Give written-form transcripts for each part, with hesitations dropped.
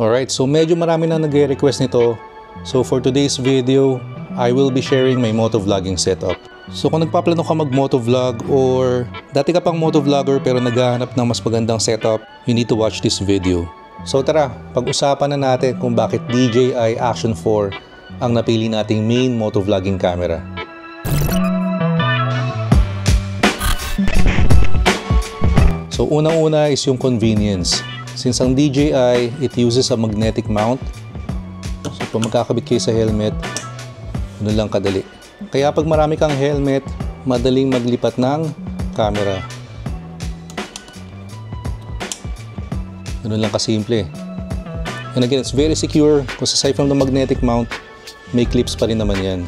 Alright, so medyo marami na nag-request nito. So for today's video, I will be sharing my motovlogging setup. So kung nagpaplano ka mag-motovlog or dati ka pang motovlogger pero naghahanap ng mas magandang setup, you need to watch this video. So tara, pag-usapan na natin kung bakit DJI Action 4 ang napili nating main motovlogging camera. So unang-una is yung convenience. Since ang DJI, it uses a magnetic mount. So kung magkakabit kayo sa helmet, ano lang kadali. Kaya pag marami kang helmet, madaling maglipat ng camera. Ganun lang kasimple. And again, it's very secure because aside from the magnetic mount, may clips pa rin naman yan.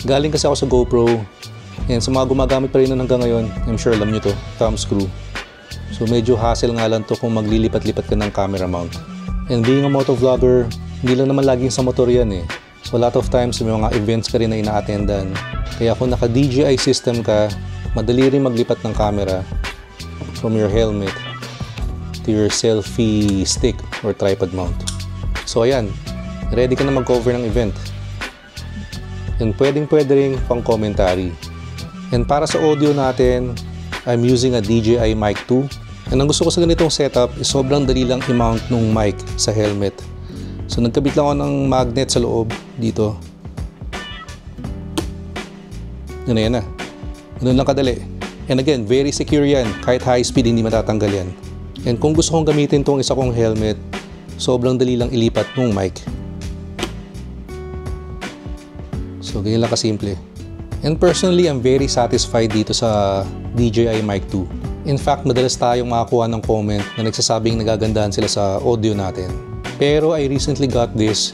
Galing kasi ako sa GoPro. And sa mga gumagamit pa rin nun hanggang ngayon, I'm sure alam nyo to, thumb screw. So medyo hassle nga lang to kung maglilipat-lipat ka ng camera mount. And being a motovlogger, hindi lang naman laging sa motor yan eh. So a lot of times may mga events ka rin na ina-attendan. Kaya kung naka DJI system ka, madali rin maglipat ng camera from your helmet to your selfie stick or tripod mount. So ayan, ready ka na mag-cover ng event. And pwedeng-pwede rin pang commentary. And para sa audio natin, I'm using a DJI Mic 2. And ang gusto ko sa ganitong setup is sobrang dali lang i-mount nung mic sa helmet. So nagkabit lang ako ng magnet sa loob dito. Yan na. Ganun lang kadali. And again, very secure yan. Kahit high speed, hindi matatanggal yan. And kung gusto kong gamitin tong isa kong helmet, sobrang dali lang ilipat nung mic. So ganyan lang kasimple. And personally, I'm very satisfied dito sa DJI Mic 2. In fact, madalas tayong makakuha ng comment na nagsasabing nagagandahan sila sa audio natin. Pero I recently got this.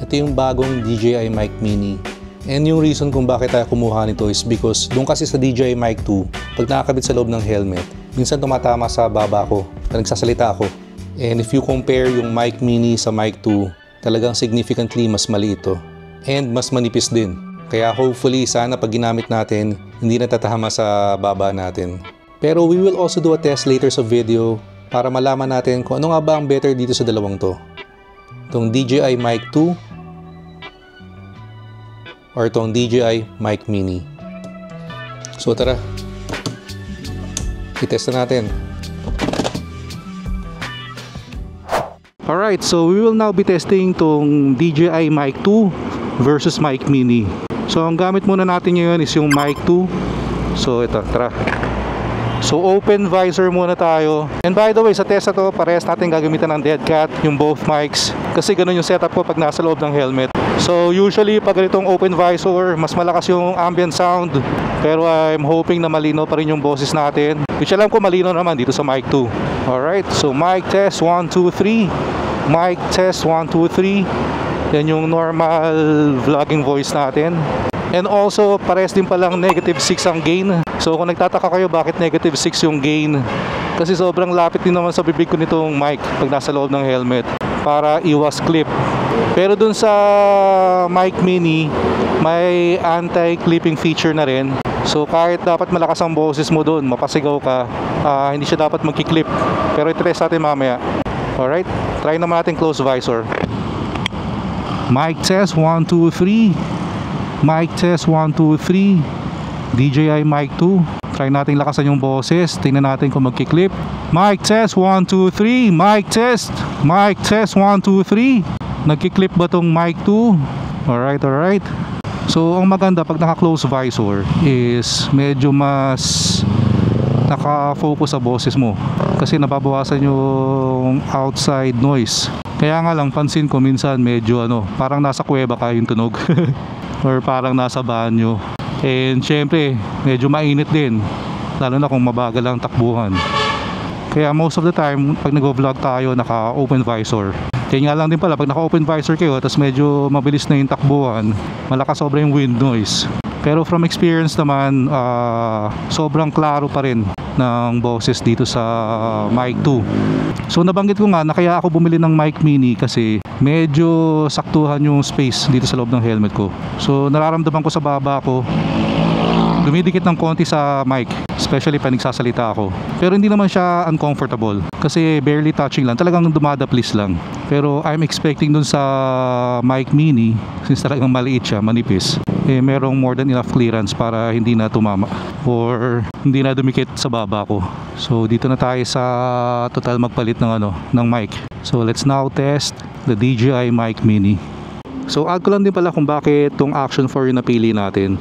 Ito yung bagong DJI Mic Mini. And yung reason kung bakit tayo kumuha nito is because doon kasi sa DJI Mic 2, pag nakakabit sa loob ng helmet, minsan tumatama sa baba ko, nagsasalita ako. And if you compare yung Mic Mini sa Mic 2, talagang significantly mas maliit ito. And mas manipis din. Kaya hopefully, sana pag ginamit natin, hindi natatahama sa baba natin. Pero we will also do a test later sa video para malaman natin kung ano nga ba ang better dito sa dalawang to. Itong DJI Mic 2 or itong DJI Mic Mini. So tara, i-test na natin. Alright, so we will now be testing itong DJI Mic 2 versus Mic Mini. So ang gamit muna natin ngayon is yung Mic 2. So ito, tara. So open visor muna tayo. And by the way, sa test na to, parehas natin gagamitan ng dead cat, yung both mics. Kasi ganun yung setup ko pag nasa loob ng helmet. So usually pag ganitong open visor, mas malakas yung ambient sound. Pero I'm hoping na malino pa rin yung boses natin. Which alam ko malino naman dito sa Mic 2. Alright, so mic test 1, 2, 3. Mic test 1, 2, 3. Yan yung normal vlogging voice natin. And also, parehas din palang negative 6 ang gain. So kung nagtataka kayo bakit negative 6 yung gain, kasi sobrang lapit din naman sa bibig ko nitong mic pag nasa loob ng helmet para iwas clip. Pero dun sa Mic Mini, may anti-clipping feature na rin. So kahit dapat malakas ang boses mo dun, mapasigaw ka, hindi siya dapat magki-clip. Pero i-test natin mamaya. Alright, try naman natin close visor. Mic test 1, 2, 3. Mic test 1, 2, 3. DJI Mic 2. Try natin lakasan yung boses. Tingnan natin kung magki-clip. Mic test 1, 2, 3. Mic test. Mic test 1, 2, 3. Nagki-clip ba tong Mic 2? Alright. So ang maganda pag naka-close visor is medyo mas naka-focus sa boses mo. Kasi nababawasan yung outside noise. Kaya nga lang pansin ko minsan medyo parang nasa kuweba ka yung tunog. Or parang nasa banyo. And syempre medyo mainit din, lalo na kung mabagal ang takbuhan. Kaya most of the time pag nag-vlog tayo naka open visor. Kaya nga lang din pala pag naka open visor kayo tapos medyo mabilis na yung takbuhan, malakas sobra yung wind noise. Pero from experience naman, sobrang klaro pa rin ng boses dito sa Mic 2. So nabanggit ko nga na kaya ako bumili ng Mic Mini kasi medyo saktuhan yung space dito sa loob ng helmet ko. So nararamdaman ko sa baba ko, dumidikit ng konti sa mic. especially pag nagsasalita ako. Pero hindi naman siya uncomfortable kasi barely touching lang, talagang dumadaplis lang. Pero I'm expecting dun sa mic mini, since talagang maliit siya, manipis, eh merong more than enough clearance para hindi na tumama or hindi na dumikit sa baba ko. So dito na tayo sa total magpalit ng mic. So let's now test the DJI Mic Mini. So add ko lang din pala kung bakit itong Action 4 yung napili natin.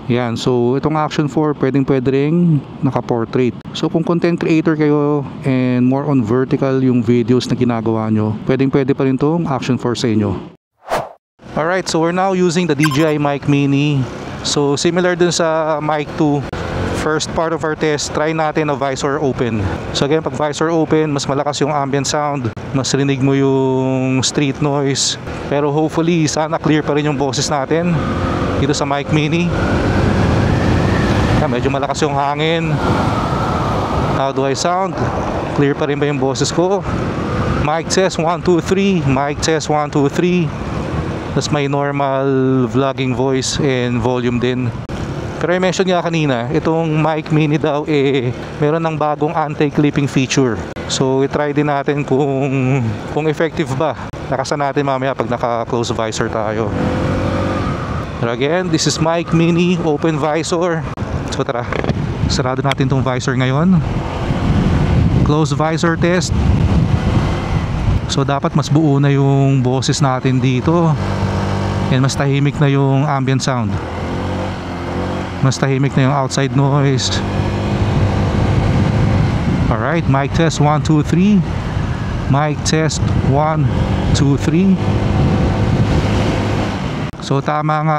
Yan, so itong Action 4 pwede ring naka-portrait. So kung content creator kayo and more on vertical yung videos na ginagawa nyo, pwede pa rin itong Action 4 sa inyo. Alright, so we're now using the DJI Mic Mini. So similar dun sa Mic 2, first part of our test, try natin na visor open. So again, pag visor open, mas malakas yung ambient sound, mas rinig mo yung street noise. Pero hopefully, sana clear pa rin yung boses natin dito sa Mic Mini. Medyo malakas yung hangin. How do I sound? Clear pa rin ba yung boses ko? Mic test 1, 2, 3. Mic test 1, 2, 3. That's my normal vlogging voice and volume din. Pero I mentioned nga kanina, itong Mic Mini daw meron ng bagong anti-clipping feature. So i-try din natin kung effective ba. Nakasan natin mamaya pag naka-close visor tayo. Pero again, this is Mic Mini open visor. So tara, sarado natin tong visor ngayon. Close visor test. So dapat mas buo na yung boses natin dito. And mas tahimik na yung ambient sound. Mas tahimik na yung outside noise. Alright, mic test 1, 2, 3. Mic test 1, 2, 3. So tama nga,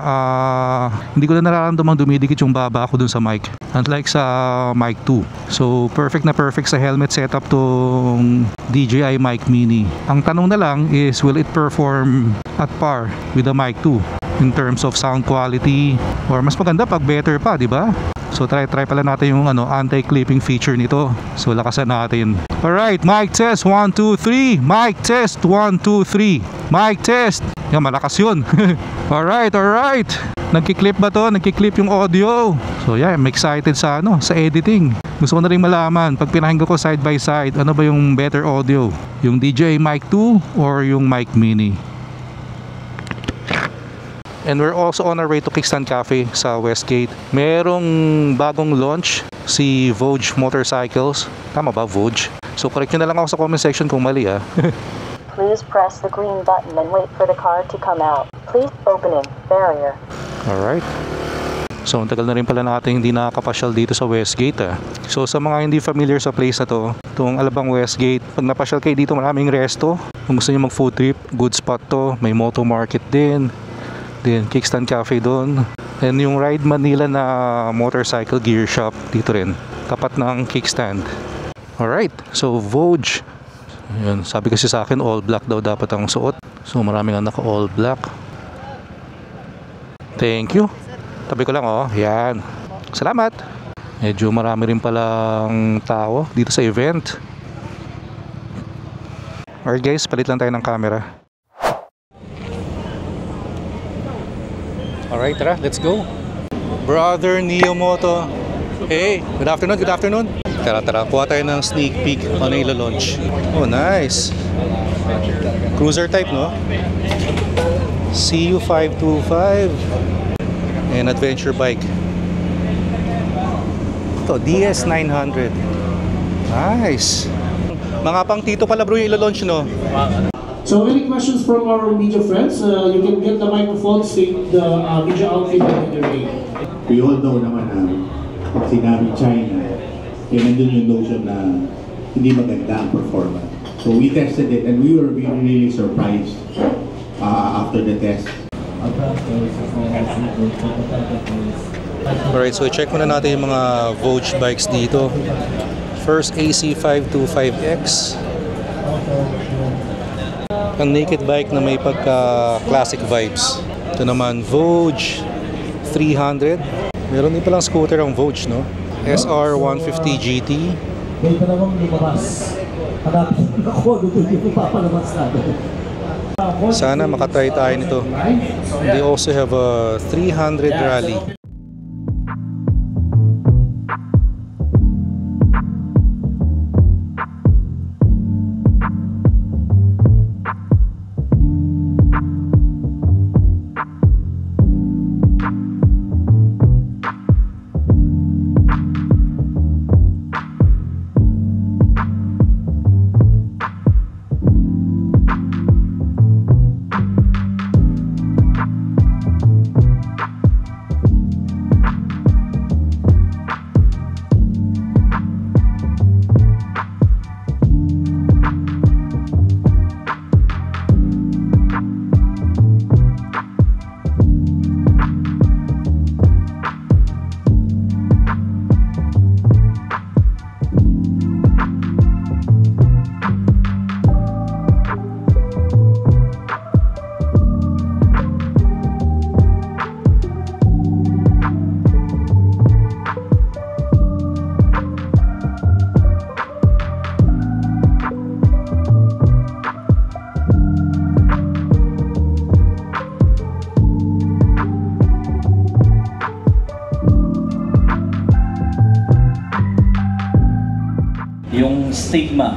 hindi ko na nararamdamang dumidikit yung baba ko dun sa mic, unlike sa Mic 2. So perfect na perfect sa helmet setup tong DJI Mic Mini. Ang tanong na lang is, will it perform at par with the Mic 2 in terms of sound quality, or mas maganda pag better pa, di ba? So try pala natin yung anti-clipping feature nito. So lakasan natin. Alright, mic test 1, 2, 3. Mic test 1, 2, 3. Mic test. Yan, malakas yun. Alright. Nagki-clip ba to? Nagki-clip yung audio. So yeah, I'm excited sa editing. Gusto ko na rin malaman pag pinahinggan ko side by side, ano ba yung better audio? Yung DJI Mic 2 or yung Mic Mini? And we're also on our way to Kickstand Cafe sa Westgate. Merong bagong launch si Vogue Motorcycles. Tama ba, Vogue? So correct nyo na lang ako sa comment section kung mali Please press the green button and wait for the car to come out. Please opening barrier. Alright. So ang tagal na rin pala natin hindi nakakapasyal dito sa Westgate So sa mga hindi familiar sa place na to, itong Alabang Westgate, pag napasyal kayo dito, maraming resto. Kung gusto nyo mag food trip, good spot to. May moto market din. Then Kickstand Cafe doon. And yung Ride Manila na motorcycle gear shop dito rin, tapat ng Kickstand. Alright, so Vogue. Yun, sabi kasi sa akin all black daw dapat ang suot. So maraming naka all black. Thank you. Tabi ko lang yan. Salamat. Medyo marami rin palang tao dito sa event. Alright guys, palit lang tayo ng camera. Alright, tara, let's go. Brother Neo Moto. Hey, good afternoon. Tara, kuha tayo ng sneak peek ano ilo-launch. Oh, nice. Cruiser type, no? CU525 and adventure bike. Ito, DS900. Nice. Mga pang tito pala bro yung ilo-launch, no? So any questions from our media friends? You can get the microphone, state the media outfit and the name. We all know naman na pag sinabi China, nandun yung notion na hindi maganda ang performance. So we tested it and we were really surprised after the test. Alright, so check muna natin yung mga Vogue bikes dito. First, AC525X. Ang naked bike na may pagka-classic vibes. Ito naman, Vogue 300. Meron din palang scooter ang Vogue, no? SR150 GT. May dalawang lumabas. Hanapin ako, hindi ko papalabas natin. Sana makatry tayo nito. They also have a 300 rally. stigma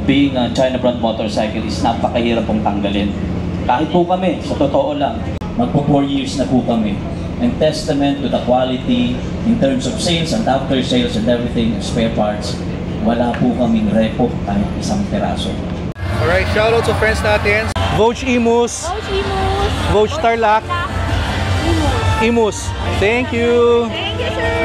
being a China brand motorcycle is napakahirap pong tanggalin. Kahit po kami, sa totoo lang, magpo 4 years na po kami. And testament to the quality in terms of sales and after sales and everything, spare parts, wala po kaming repo kahit isang peraso. Alright, shoutout sa friends natin. Vogue Imus. Vogue Tarlac. Imus. Thank you. Thank you, sir.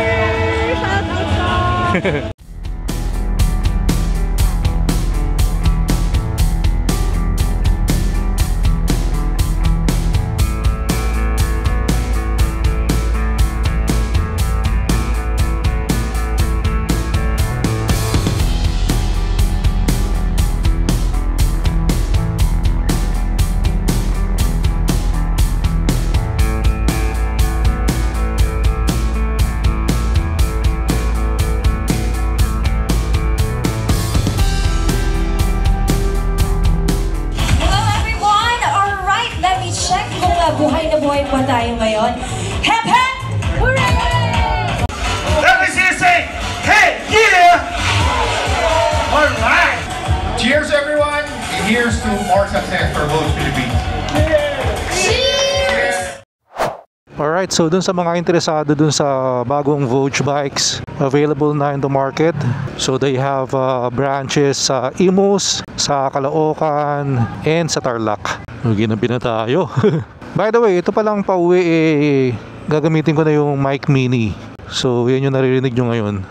Shout out po. Buhay na buhay pa tayo ngayon. Hep hep! Hooray! Let me see you say, hey, yeah! Alright! Cheers, everyone! And here's to more success for both Philippines. Cheers! Alright, so dun sa mga interesado dun sa bagong Vogue bikes, available na in the market. So they have branches sa Imus, sa Caloocan, and sa Tarlac. Ginabi na tayo. By the way, ito palang pauwi gagamitin ko na yung mic mini. So yan yung naririnig nyo ngayon.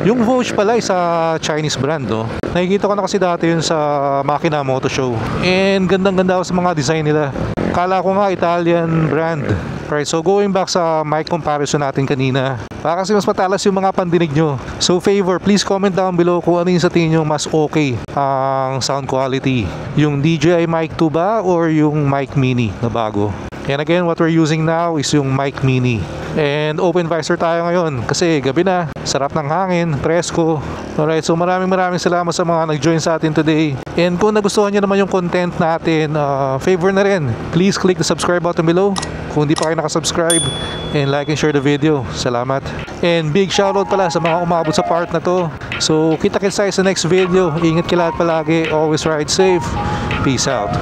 Yung Vogue pala is sa Chinese brand, no? Nakikita ko na kasi dati yun sa Makina Moto Show. And gandang-ganda ako sa mga design nila. Kala ko nga Italian brand. Right, so going back sa mic comparison natin kanina, para kasi mas matalas yung mga pandinig nyo. So favor, please comment down below kung ano yung sa tingin nyo mas okay ang sound quality. Yung DJI Mic 2 ba or yung mic mini na bago? And again, what we're using now is yung mic mini. And open visor tayo ngayon kasi gabi na, sarap ng hangin, presko. Alright, so maraming salamat sa mga nag-join sa atin today. And kung nagustuhan nyo naman yung content natin, favor na rin, please click the subscribe button below kung hindi pa kayo nakasubscribe, and like and share the video. Salamat. And big shoutout pala sa mga umabot sa part na to. So kita-kits tayo sa next video. Ingat kayo lahat palagi, always ride safe. Peace out.